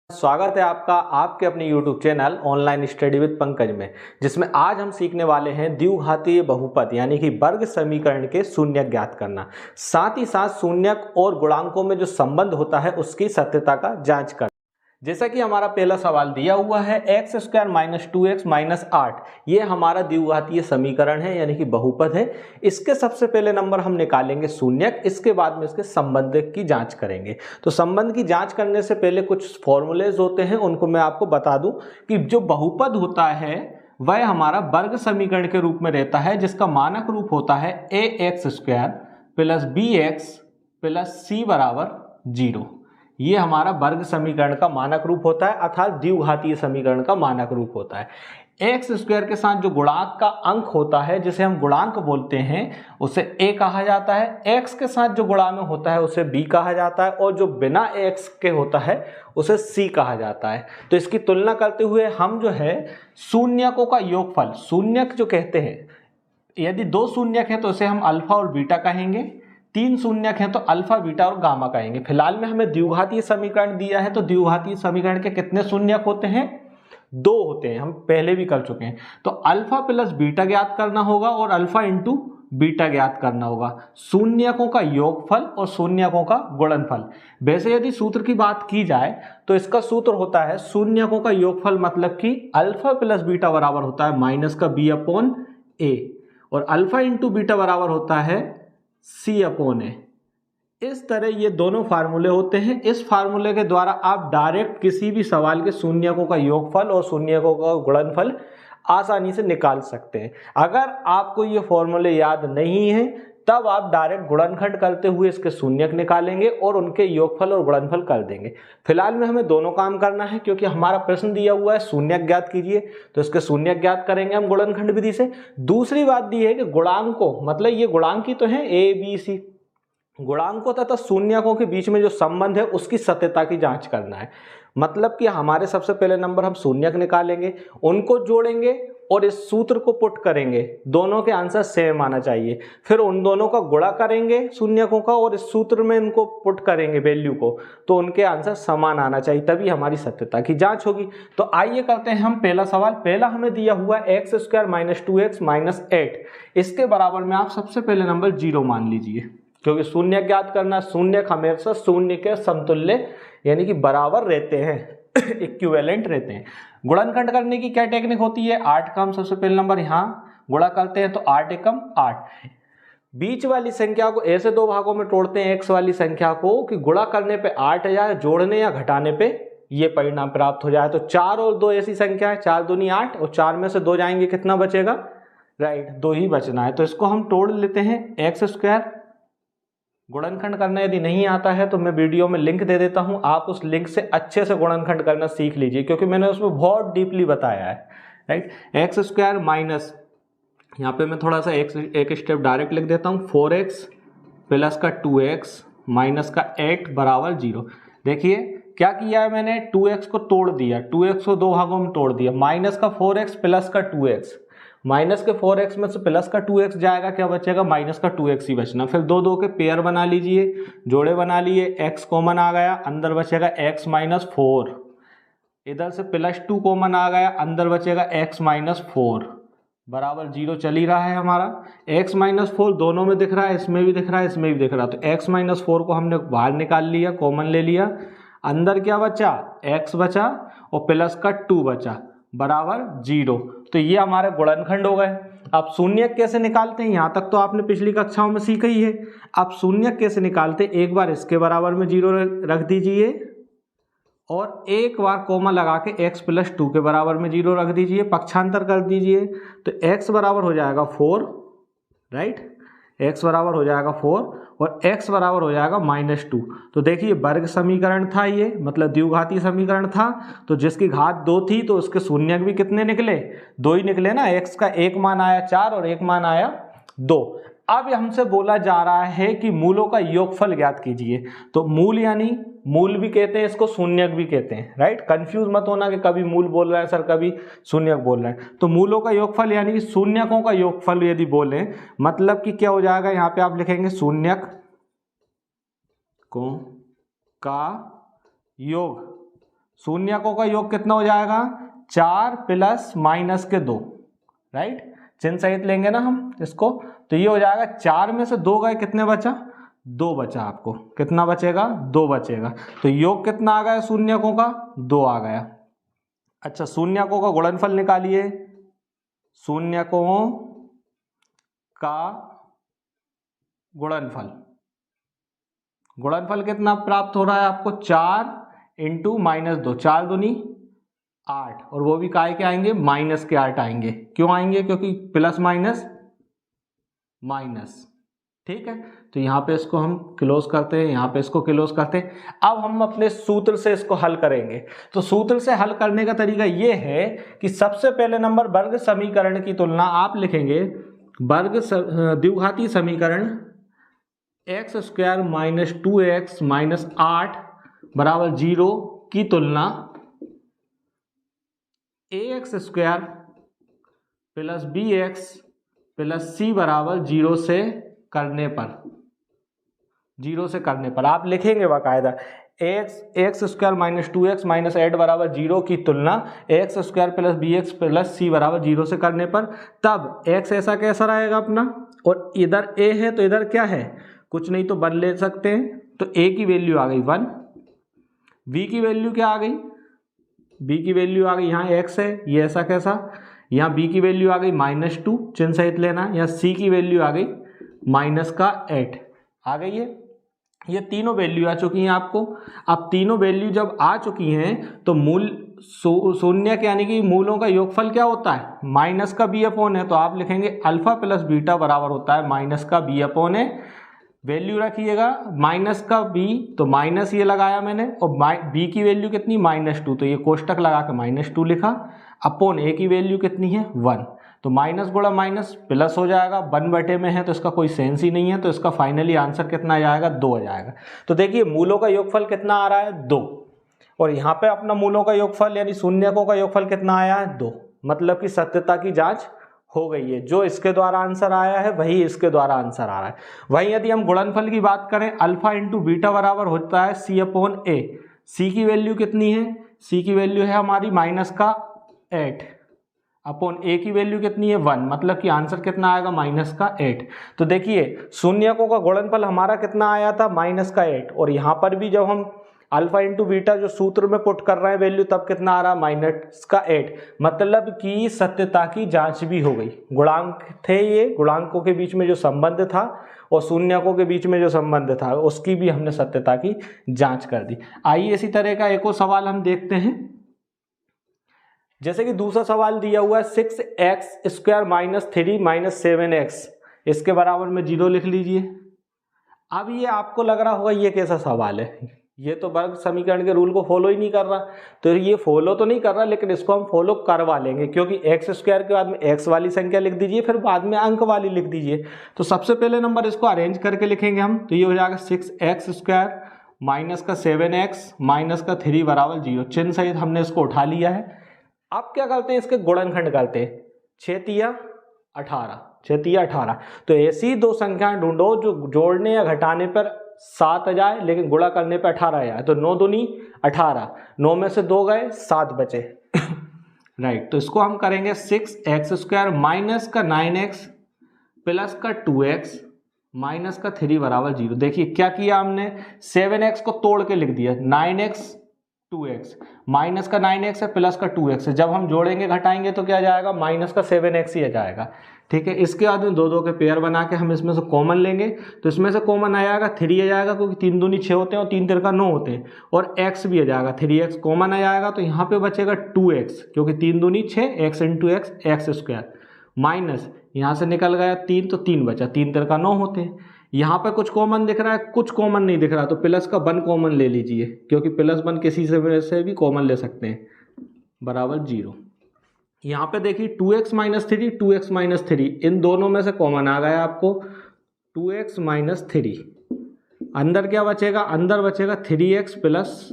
स्वागत है आपका आपके अपने YouTube channel online study with Pankaj में, जिसमें आज हम सीखने वाले हैं द्विघातीय बहुपद यानी कि वर्ग समीकरण के शून्यक ज्ञात करना। साथ ही साथ शून्यक और गुणांकों में जो संबंध होता है उसकी सत्यता का जांच करना। जैसा कि हमारा पहला सवाल दिया हुआ है x square minus 2x minus 8, ये हमारा द्विघातीय समीकरण है यानी कि बहुपद है। इसके सबसे पहले नंबर हम निकालेंगे शून्यक, इसके बाद में इसके संबंध की जांच करेंगे। तो संबंध की जांच करने से पहले कुछ फॉर्मूलेज होते हैं, उनको मैं आपको बता दूं कि जो बहुपद होता है वह हमारा वर्ग समीकरण के रूप में रहता है, जिसका मानक रूप होता है a x square plus b x plus c बराबर 0। ये हमारा वर्ग समीकरण का मानक रूप होता है, अर्थात द्विघातीय समीकरण का मानक रूप होता है। एक्स स्क्वायर के साथ जो गुणांक का अंक होता है जिसे हम गुणांक बोलते हैं उसे a कहा जाता है। एक्स के साथ जो गुणा में होता है उसे b कहा जाता है और जो बिना एक्स के होता है उसे c कहा जाता है। तो इसकी तुलना करते हुए हम जो है शून्यकों का योगफल, शून्यक जो कहते हैं, यदि दो शून्यक है तो उसे हम अल्फा और बीटा कहेंगे, तीन शून्यक हैं तो अल्फा बीटा और गामा कहेंगे। फिलहाल में हमें द्विघातीय समीकरण दिया है, तो द्विघातीय समीकरण के कितने शून्यक होते हैं? दो होते हैं, हम पहले भी कर चुके हैं। तो अल्फा प्लस बीटा ज्ञात करना होगा और अल्फा इंटू बीटा ज्ञात करना होगा। शून्यकों का योगफल और शून्यकों का गुणनफल। वैसे यदि सूत्र की बात की जाए तो इसका सूत्र होता है शून्यकों का योगफल मतलब कि अल्फा प्लस बीटा बराबर होता है माइनस का बी अपॉन ए, और अल्फा इंटू बीटा बराबर होता है सी अपॉन ए। इस तरह ये दोनों फार्मूले होते हैं। इस फार्मूले के द्वारा आप डायरेक्ट किसी भी सवाल के शून्यकों का योगफल और शून्यकों का गुणनफल आसानी से निकाल सकते हैं। अगर आपको ये फॉर्मूले याद नहीं है तब आप डायरेक्ट गुणनखंड करते हुए इसके शून्यक निकालेंगे और उनके योगफल और गुणनफल कर देंगे। फिलहाल में हमें दोनों काम करना है, क्योंकि हमारा प्रश्न दिया हुआ है शून्यक ज्ञात कीजिए, तो इसके शून्यक ज्ञात करेंगे हम गुणनखंड विधि से। दूसरी बात दी है कि गुणांकों, मतलब ये गुणांक ही तो है ए बी सी, गुणांकों तथा शून्यकों के बीच में जो संबंध है उसकी सत्यता की जांच करना है। मतलब कि हमारे सबसे पहले नंबर हम शून्यक निकालेंगे, उनको जोड़ेंगे और इस सूत्र को पुट करेंगे, दोनों के आंसर सेम आना चाहिए। फिर उन दोनों का गुणा करेंगे शून्यकों का और इस सूत्र में इनको पुट करेंगे वैल्यू को, तो उनके आंसर समान आना चाहिए, तभी हमारी सत्यता की जांच होगी। तो आइए करते हैं हम पहला सवाल। पहला हमें दिया हुआ है x square minus 2x minus 8, इसके बराबर में आप सबसे पहले नंबर 0 मान लीजिए, क्योंकि शून्य ज्ञात करना, शून्य हमेशा शून्य के समतुल्य यानी कि बराबर रहते हैं, इक्विवेलेंट रहते हैं। गुणनखंड करने की क्या टेक्निक होती है? 8 का हम सबसे पहले नंबर यहाँ गुणा करते हैं, तो 8 एकम 8। बीच वाली संख्या को ऐसे दो भागों में तोड़ते हैं एक्स वाली संख्या को कि गुणा करने पे 8 आ जाए, जोड़ने या घटाने पे ये परिणाम प्राप्त हो जाए। तो 4 और 2 ऐसी संख्या है, 4 दूनी 8 और 4 में से 2 जाएंगे, कितना बचेगा? राइट, 2 ही बचना है। तो इसको हम तोड़ लेते हैं एक्स स्क्वायर। गुणनखंड करना यदि नहीं आता है तो मैं वीडियो में लिंक दे देता हूं, आप उस लिंक से अच्छे से गुणनखंड करना सीख लीजिए, क्योंकि मैंने उसमें बहुत डीपली बताया है। राइट, एक्स स्क्वायर माइनस, यहाँ पे मैं थोड़ा सा एक स्टेप डायरेक्ट लिख देता हूँ, 4x प्लस का 2x माइनस का 8 बराबर 0। देखिए क्या किया है मैंने, 2x को तोड़ दिया, 2x को दो भागों में तोड़ दिया, माइनस का 4x प्लस का 2x, माइनस के 4x में से प्लस का 2x जाएगा, क्या बचेगा? माइनस का 2x ही बचना। फिर दो दो के पेयर बना लीजिए, जोड़े बना लिए, x कॉमन आ गया, अंदर बचेगा x माइनस 4, इधर से प्लस 2 कॉमन आ गया, अंदर बचेगा x माइनस 4 बराबर 0 चल ही रहा है हमारा। x माइनस 4 दोनों में दिख रहा है, इसमें भी दिख रहा है, इसमें भी दिख रहा है, तो x माइनस 4 को हमने बाहर निकाल लिया, कॉमन ले लिया, अंदर क्या बचा? x बचा और प्लस का 2 बचा बराबर 0। तो ये हमारे गुणनखंड हो गए। अब शून्यक कैसे निकालते हैं, यहाँ तक तो आपने पिछली कक्षाओं में सीखा ही है। अब शून्यक कैसे निकालते हैं, एक बार इसके बराबर में 0 रख दीजिए और एक बार कोमा लगा के x प्लस 2 के बराबर में 0 रख दीजिए, पक्षांतर कर दीजिए, तो x बराबर हो जाएगा 4, राइट, x बराबर हो जाएगा 4 और x बराबर हो जाएगा माइनस 2। तो देखिए वर्ग समीकरण था ये, मतलब द्विघातीय समीकरण था, तो जिसकी घात 2 थी तो उसके शून्यक भी कितने निकले? 2 ही निकले ना। x का एक मान आया 4 और एक मान आया 2। अब हमसे बोला जा रहा है कि मूलों का योगफल ज्ञात कीजिए। तो मूल यानी मूल भी कहते हैं इसको, शून्यक भी कहते हैं, राइट, कंफ्यूज मत होना कि कभी मूल बोल रहे हैं सर, कभी शून्यक बोल रहे हैं। तो मूलों का योगफल यानी कि शून्यकों का योगफल यदि बोले, मतलब कि क्या हो जाएगा, यहाँ पे आप लिखेंगे शून्यक को का योग, शून्यकों का योग कितना हो जाएगा, 4 प्लस माइनस के 2, राइट, चिन्ह सहित लेंगे ना हम इसको, तो ये हो जाएगा 4 में से 2 गए, कितने बचा, 2 बचा, आपको कितना बचेगा, 2 बचेगा। तो योग कितना आ गया शून्यकों का, 2 आ गया। अच्छा, शून्यकों का गुणनफल निकालिए, शून्यकों का गुणनफल, गुणनफल कितना प्राप्त हो रहा है आपको, 4 इंटू माइनस 2, 4 दूनी 8, और वो भी काय के आएंगे, माइनस के 8 आएंगे। क्यों आएंगे, क्योंकि प्लस माइनस माइनस, ठीक है। तो यहाँ पे इसको हम क्लोज करते हैं, यहाँ पे इसको क्लोज करते हैं। अब हम अपने सूत्र से इसको हल करेंगे। तो सूत्र से हल करने का तरीका ये है कि सबसे पहले नंबर वर्ग समीकरण की तुलना आप लिखेंगे, वर्ग द्विघाती समीकरण x square minus 2x minus 8 बराबर 0 की तुलना ax square plus bx plus c बराबर 0 से करने पर, 0 से करने पर आप लिखेंगे बाकायदा x square minus 2x minus 8 बराबर 0 की तुलना x square plus bx plus c बराबर 0 से करने पर। तब x ऐसा कैसा रहेगा अपना, और इधर a है तो इधर क्या है, कुछ नहीं तो 1 ले सकते हैं। तो a की वैल्यू आ गई 1, b की वैल्यू क्या आ गई, b की वैल्यू आ गई, यहाँ x है, ये ऐसा कैसा, यहाँ b की वैल्यू आ गई -2, चिन्ह सहित लेना, यहाँ c की वैल्यू आ गई -8 आ गई है। ये तीनों वैल्यू आ चुकी हैं आपको। अब तीनों वैल्यू जब आ चुकी हैं तो मूल शून्य के यानी कि मूलों का योगफल क्या होता है, माइनस का b अपॉन है, तो आप लिखेंगे अल्फा प्लस बीटा बराबर होता है माइनस का b अपॉन है। वैल्यू रखिएगा माइनस का b, तो माइनस ये लगाया मैंने, और b की वैल्यू कितनी -2, तो ये कोष्टक लगा के -2 लिखा, अपॉन a की वैल्यू कितनी है 1, तो माइनस गुणा माइनस प्लस हो जाएगा, 1/में है तो इसका कोई सेंस ही नहीं है, तो इसका फाइनली आंसर कितना आ जाएगा, 2 आ जाएगा। तो देखिए मूलों का योगफल कितना आ रहा है 2, और यहाँ पे अपना मूलों का योगफल यानी शून्यकों का योगफल कितना आया है 2, मतलब कि सत्यता की जांच हो गई है। जो इसके द्वारा आंसर आया है वही इसके द्वारा आंसर आ रहा है। वहीं यदि हम गुणनफल की बात करें, अल्फा इंटू बीटा बराबर होता है c अपॉन a, c की वैल्यू कितनी है, c की वैल्यू है हमारी -8 अपॉन a की वैल्यू कितनी है 1, मतलब कि आंसर कितना आएगा -8। तो देखिए शून्यकों का गुणनफल हमारा कितना आया था -8, और यहाँ पर भी जब हम अल्फा इंटू बीटा जो सूत्र में पुट कर रहे हैं वैल्यू, तब कितना आ रहा है -8, मतलब कि सत्यता की जांच भी हो गई। गुणांक थे ये, गुणांकों के बीच में जो संबंध था और शून्यकों के बीच में जो संबंध था उसकी भी हमने सत्यता की जांच कर दी। आइए इसी तरह का एक और सवाल हम देखते हैं। जैसे कि दूसरा सवाल दिया हुआ है 6x square minus 3 minus 7x, इसके बराबर में 0 लिख लीजिए। अब ये आपको लग रहा होगा ये कैसा सवाल है, ये तो वर्ग समीकरण के रूल को फॉलो ही नहीं कर रहा। तो ये फॉलो तो नहीं कर रहा, लेकिन इसको हम फॉलो करवा लेंगे, क्योंकि एक्स स्क्वायर के बाद में एक्स वाली संख्या लिख दीजिए, फिर बाद में अंक वाली लिख दीजिए। तो सबसे पहले नंबर इसको अरेंज करके लिखेंगे हम, तो ये हो जाएगा 6x स्क्वायर माइनस का 7x माइनस का 3 बराबर 0, चिन्ह सहित हमने इसको उठा लिया है। अब क्या करते हैं, इसके गुणनखंड करते हैं, 6 तिया 18। तो ऐसी दो संख्याएं ढूंढो जो जोड़ने या घटाने पर 7 आ जाए, लेकिन गुणा करने पर 18 आ जाए। तो 9 दूनी 18, 9 में से 2 गए, 7 बचे राइट। तो इसको हम करेंगे 6x स्क्वायर माइनस का 9x प्लस का 2x माइनस का 3 बराबर 0। देखिए क्या किया हमने, 7x को तोड़ के लिख दिया, 9x 2x, माइनस का 9x है प्लस का 2x है, जब हम जोड़ेंगे घटाएंगे तो क्या आ जाएगा, माइनस का 7x ही आ जाएगा। ठीक है, इसके बाद में 2 के पेयर बना के हम इसमें से कॉमन लेंगे, तो इसमें से कॉमन आ जाएगा 3 आ जाएगा, क्योंकि 3 दूनी 6 होते हैं और 3 तिरका 9 होते हैं, और x भी आ जाएगा, 3x कॉमन आ जाएगा, तो यहाँ पे बचेगा 2x, क्योंकि 3 दूनी 6, x into x square, minus यहाँ से निकल गया 3, तो 3 बचा, 3 तिरका 9 होते हैं। यहाँ पे कुछ कॉमन दिख रहा है, कुछ कॉमन नहीं दिख रहा, तो प्लस का 1 कॉमन ले लीजिए, क्योंकि +1 किसी से भी कॉमन ले सकते हैं, बराबर 0। यहाँ पे देखिए 2x माइनस 3, 2x माइनस 3, इन दोनों में से कॉमन आ गया आपको 2x माइनस 3, अंदर क्या बचेगा, अंदर बचेगा 3x प्लस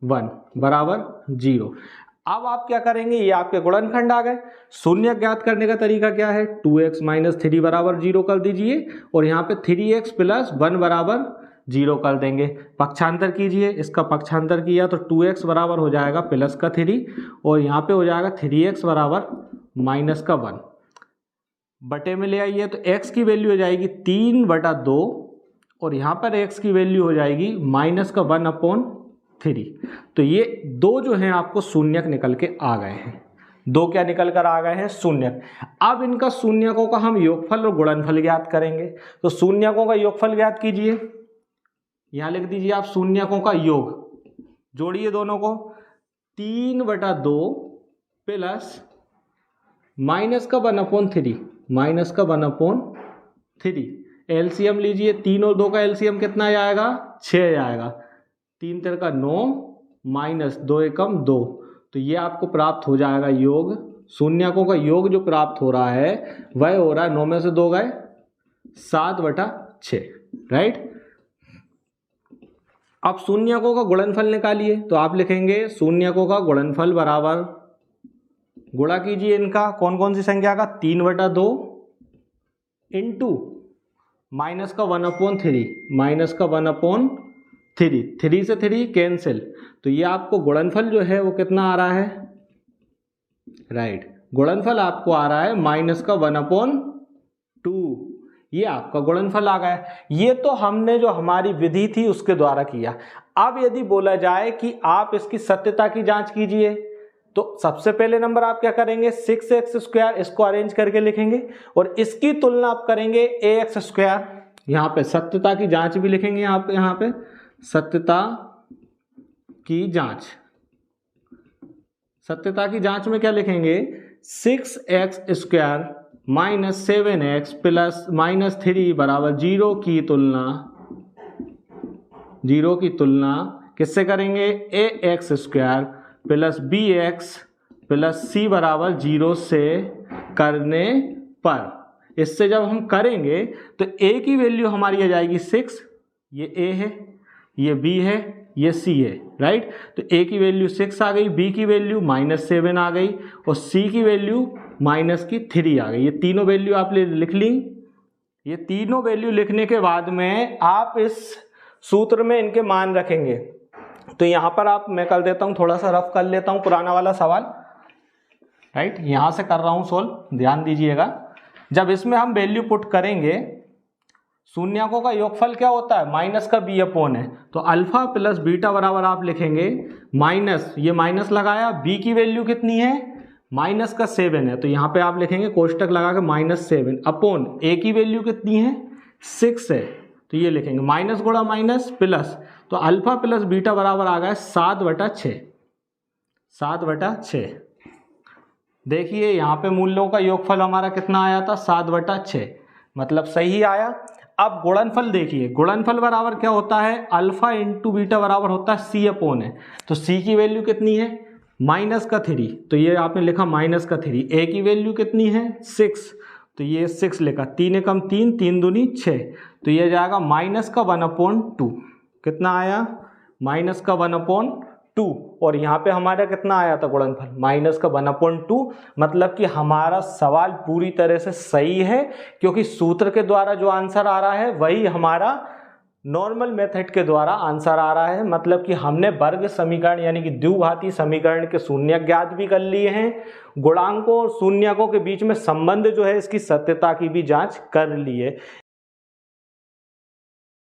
1 बराबर 0। अब आप क्या करेंगे, ये आपके गुणनखंड आ गए। शून्य ज्ञात करने का तरीका क्या है, 2x माइनस 3 बराबर 0 कर दीजिए, और यहाँ पे 3x प्लस 1 बराबर 0 कर देंगे। पक्षांतर कीजिए, इसका पक्षांतर किया तो 2x बराबर हो जाएगा प्लस का 3 और यहाँ पे हो जाएगा 3x बराबर माइनस का 1। बटे में ले आइए तो x की वैल्यू हो जाएगी 3/2 और यहाँ पर x की वैल्यू हो जाएगी माइनस का 1/3। तो ये दो जो हैं आपको शून्यक निकल के आ गए हैं। दो क्या निकल कर आ गए हैं? शून्यक। अब इनका शून्यकों का हम योगफल और गुणनफल ज्ञात करेंगे। तो शून्यकों का योगफल ज्ञात कीजिए, यहाँ लिख दीजिए आप शून्यकों का योग, जोड़िए दोनों को, 3/2 प्लस माइनस का 1/3, माइनस का 1/3। एलसीएम लीजिए, 3 और 2 का एलसीएम कितना आएगा? 6 आएगा। 3 3 का 9 माइनस 2 एकम 2, तो ये आपको प्राप्त हो जाएगा योग। शून्यकों का योग जो प्राप्त हो रहा है वह हो रहा है 9 में से 2 गए 7/6, राइट। अब शून्यकों का गुणनफल निकालिए, तो आप लिखेंगे शून्यकों का गुणनफल बराबर, गुणा कीजिए इनका कौन कौन सी संख्या का, 3/2 इंटू माइनस का 1/3, माइनस का 1/3, 3 से 3 कैंसिल, तो ये आपको गुणनफल जो है वो कितना आ रहा है? राइट, गुणनफल आपको आ रहा है माइनस का 1/2। ये आपका गुणनफल आ गया। ये तो हमने जो हमारी विधि थी उसके द्वारा किया। अब यदि बोला जाए कि आप इसकी सत्यता की जांच कीजिए, तो सबसे पहले नंबर आप क्या करेंगे? 6x², इसको अरेंज करके लिखेंगे और इसकी तुलना आप करेंगे ax²। यहाँ पे सत्यता की जांच भी लिखेंगे, यहाँ पे सत्यता की जांच। सत्यता की जांच में क्या लिखेंगे? 6x² minus 7x plus minus 3 बराबर 0 की तुलना किससे करेंगे? ax² plus bx plus c बराबर 0 से करने पर, इससे जब हम करेंगे तो a की वैल्यू हमारी आ जाएगी 6, ये a है, ये b है, ये c है, राइट। तो a की वैल्यू 6 आ गई, b की वैल्यू -7 आ गई और c की वैल्यू -3 आ गई। ये तीनों वैल्यू आपने लिख ली। ये तीनों वैल्यू लिखने के बाद में आप इस सूत्र में इनके मान रखेंगे। तो यहाँ पर आप, मैं कर देता हूँ, थोड़ा सा रफ कर लेता हूँ पुराना वाला सवाल, राइट। यहाँ से कर रहा हूँ सोल्व, ध्यान दीजिएगा। जब इसमें हम वैल्यू पुट करेंगे, शून्यकों का योगफल क्या होता है? माइनस का b/, है, तो अल्फा प्लस बीटा बराबर आप लिखेंगे माइनस, ये माइनस लगाया, b की वैल्यू कितनी है? माइनस का 7 है, तो यहाँ पे आप लिखेंगे कोष्टक लगा के -7 अपॉन a की वैल्यू कितनी है? 6 है, तो ये लिखेंगे माइनस गुणा माइनस प्लस, तो अल्फा प्लस बीटा बराबर आ गया 7/6, 7/6। देखिए यहाँ पे मूल्यों का योगफल हमारा कितना आया था? 7/6, मतलब सही आया। अब गुणनफल देखिए, गुणनफल बराबर क्या होता है? अल्फा इंटू बीटा बराबर होता है c/, है, तो c की वैल्यू कितनी है? -3, तो ये आपने लिखा -3। a की वैल्यू कितनी है? 6, तो ये 6 लिखा, 3 एकम 3, 3 दूनी 6, तो ये जाएगा -1/2। कितना आया? -1/2। और यहाँ पे हमारा कितना आया था गुणनफल? -1/2। मतलब कि हमारा सवाल पूरी तरह से सही है, क्योंकि सूत्र के द्वारा जो आंसर आ रहा है वही हमारा नॉर्मल मेथड के द्वारा आंसर आ रहा है। मतलब कि हमने वर्ग समीकरण यानी कि द्विघाती समीकरण के शून्यक ज्ञात भी कर लिए हैं, गुणांकों और शून्यकों के बीच में संबंध जो है इसकी सत्यता की भी जांच कर ली है।